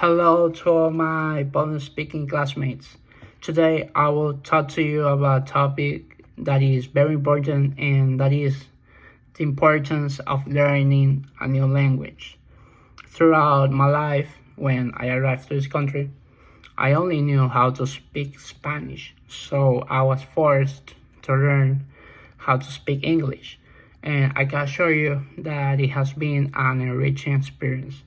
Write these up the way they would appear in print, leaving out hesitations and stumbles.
Hello to all my Polish speaking classmates. Today I will talk to you about a topic that is very important, and that is the importance of learning a new language. Throughout my life, when I arrived to this country, I only knew how to speak Spanish, so I was forced to learn how to speak English. And I can assure you that it has been an enriching experience.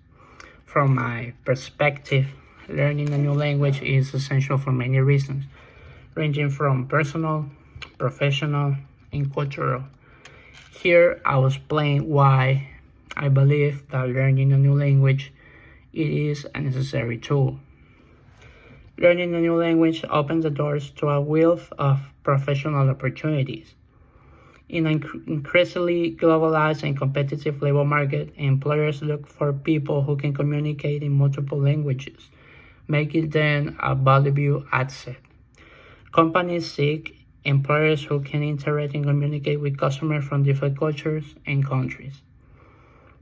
From my perspective, learning a new language is essential for many reasons, ranging from personal, professional, and cultural. Here, I will explain why I believe that learning a new language it is a necessary tool. Learning a new language opens the doors to a wealth of professional opportunities. In an increasingly globalized and competitive labor market, employers look for people who can communicate in multiple languages, making them a valuable asset. Companies seek employers who can interact and communicate with customers from different cultures and countries.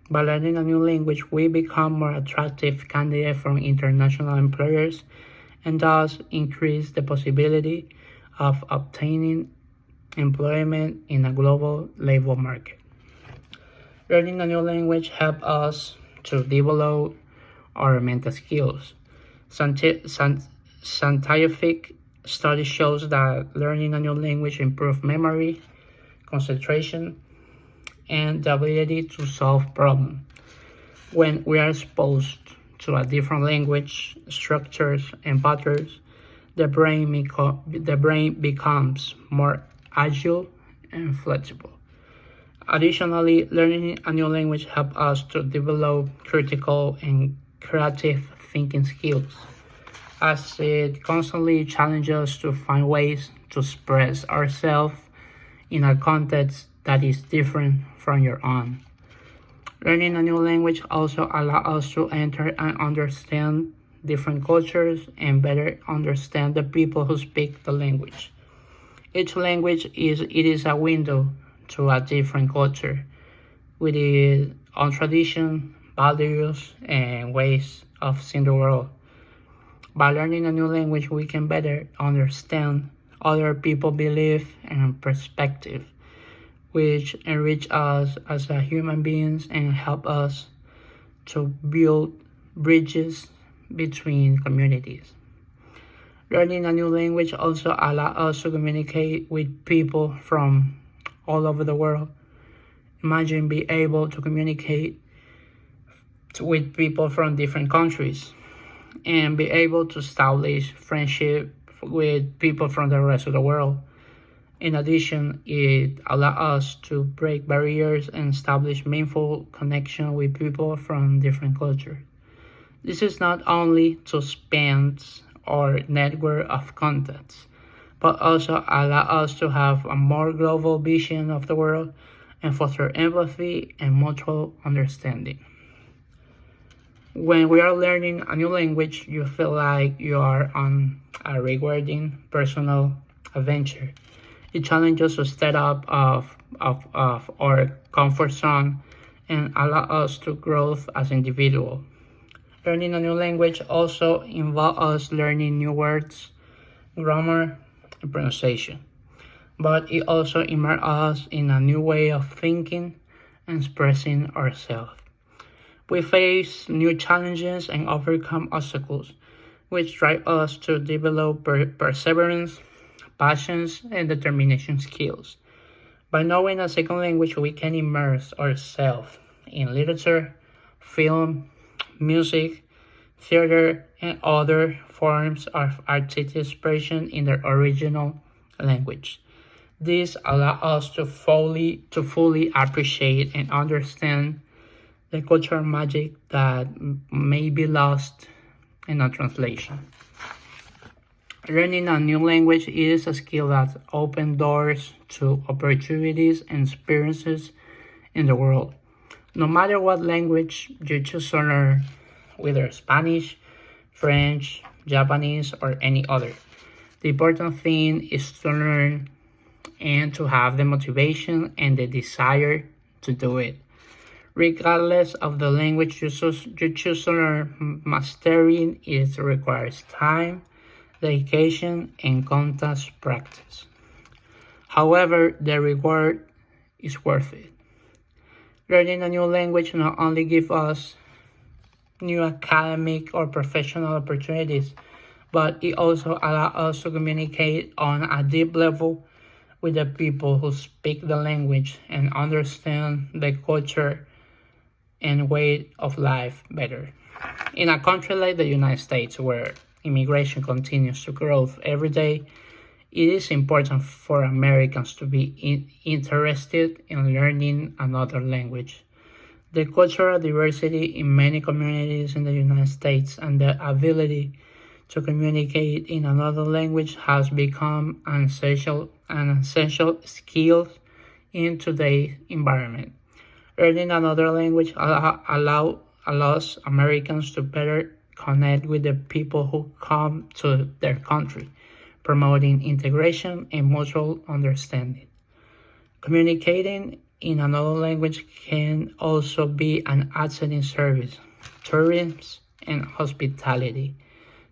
By learning a new language, we become more attractive candidates from international employers and thus increase the possibility of obtaining employment in a global labor market. Learning a new language helps us to develop our mental skills. Scientific study shows that learning a new language improves memory, concentration, and the ability to solve problems. When we are exposed to a different language, structures, and patterns, the brain becomes more agile and flexible. Additionally, learning a new language helps us to develop critical and creative thinking skills, as it constantly challenges us to find ways to express ourselves in a context that is different from your own. Learning a new language also allows us to enter and understand different cultures and better understand the people who speak the language. Each language is a window to a different culture with its own tradition, values, and ways of seeing the world. By learning a new language, we can better understand other people's belief and perspective, which enrich us as a human beings and help us to build bridges between communities. Learning a new language also allows us to communicate with people from all over the world. Imagine being able to communicate with people from different countries and be able to establish friendship with people from the rest of the world. In addition, it allows us to break barriers and establish meaningful connection with people from different cultures. This is not only to expand our network of contacts, but also allow us to have a more global vision of the world and foster empathy and mutual understanding. When we are learning a new language, you feel like you are on a rewarding personal adventure. It challenges us to step up of our comfort zone and allow us to grow as individuals. Learning a new language also involves us learning new words, grammar, and pronunciation. But it also immerses us in a new way of thinking and expressing ourselves. We face new challenges and overcome obstacles, which drive us to develop perseverance, passions, and determination skills. By knowing a second language, we can immerse ourselves in literature, film, music, theater, and other forms of artistic expression in their original language. This allows us to fully appreciate and understand the cultural magic that may be lost in a translation. Learning a new language is a skill that opens doors to opportunities and experiences in the world. No matter what language you choose to learn, whether Spanish, French, Japanese, or any other, the important thing is to learn and to have the motivation and the desire to do it. Regardless of the language you choose to learn, mastering it requires time, dedication, and constant practice. However, the reward is worth it. Learning a new language not only gives us new academic or professional opportunities, but it also allows us to communicate on a deep level with the people who speak the language and understand the culture and way of life better. In a country like the United States, where immigration continues to grow every day, it is important for Americans to be interested in learning another language. The cultural diversity in many communities in the United States and the ability to communicate in another language has become an essential skill in today's environment. Learning another language allows Americans to better connect with the people who come to their country, promoting integration and mutual understanding. Communicating in another language can also be an asset in service, tourism, and hospitality.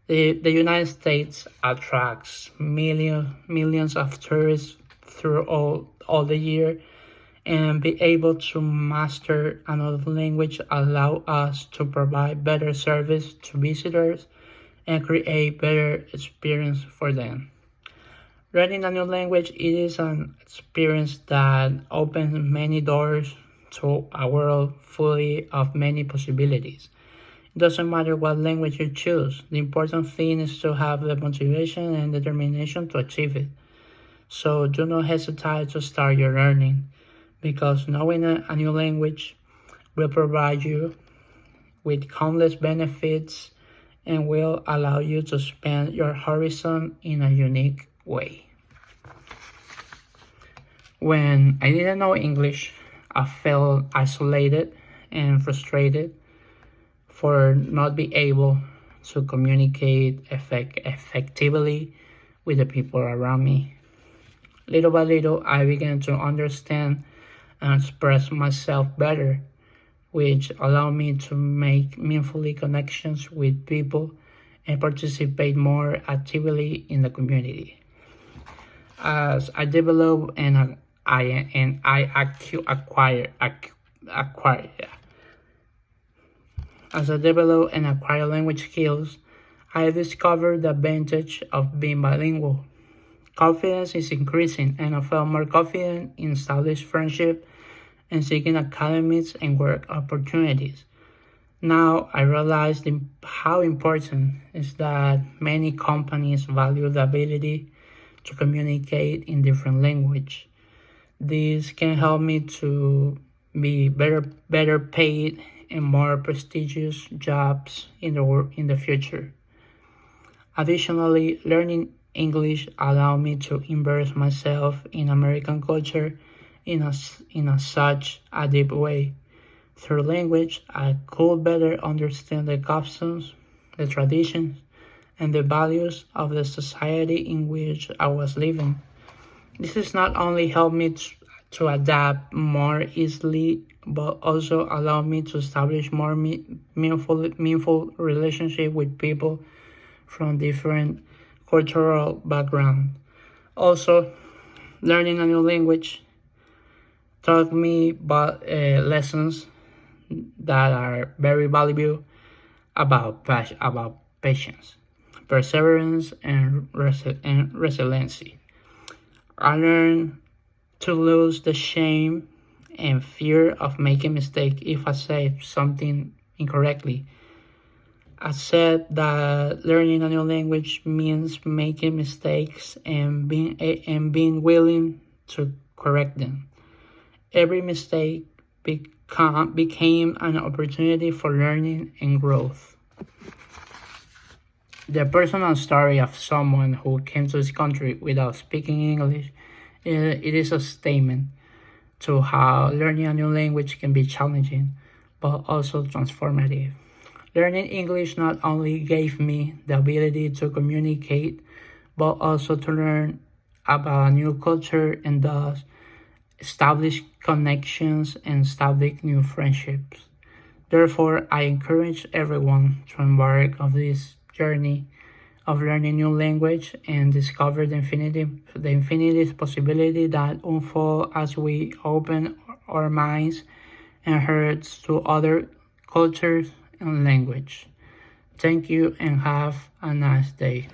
The United States attracts millions of tourists through all the year, and be able to master another language allow us to provide better service to visitors and create better experience for them. Learning a new language, it is an experience that opens many doors to a world full of many possibilities. It doesn't matter what language you choose. The important thing is to have the motivation and determination to achieve it. So do not hesitate to start your learning, because knowing a new language will provide you with countless benefits and will allow you to expand your horizon in a unique way. When I didn't know English, I felt isolated and frustrated for not being able to communicate effectively with the people around me. Little by little, I began to understand and express myself better, which allowed me to make meaningful connections with people and participate more actively in the community. As I develop and acquire language skills, I discovered the advantage of being bilingual. Confidence is increasing, and I felt more confident in establishing friendship and seeking academics and work opportunities. Now I realize how important is that many companies value the ability to communicate in different language. This can help me to be better paid and more prestigious jobs in the future. Additionally, learning English allowed me to immerse myself in American culture in such a deep way. Through language, I could better understand the customs, the traditions, and the values of the society in which I was living. This has not only helped me to adapt more easily, but also allowed me to establish more meaningful relationship with people from different cultural backgrounds. Also, learning a new language taught me about lessons that are very valuable about patience, perseverance, and resiliency. I learned to lose the shame and fear of making mistakes if I say something incorrectly. I said that learning a new language means making mistakes and being willing to correct them. Every mistake became an opportunity for learning and growth. The personal story of someone who came to this country without speaking English, it is a statement to how learning a new language can be challenging, but also transformative. Learning English not only gave me the ability to communicate, but also to learn about a new culture and thus establish connections, and establish new friendships. Therefore, I encourage everyone to embark on this journey of learning new language and discover the infinite possibility that unfold as we open our minds and hearts to other cultures and language. Thank you and have a nice day.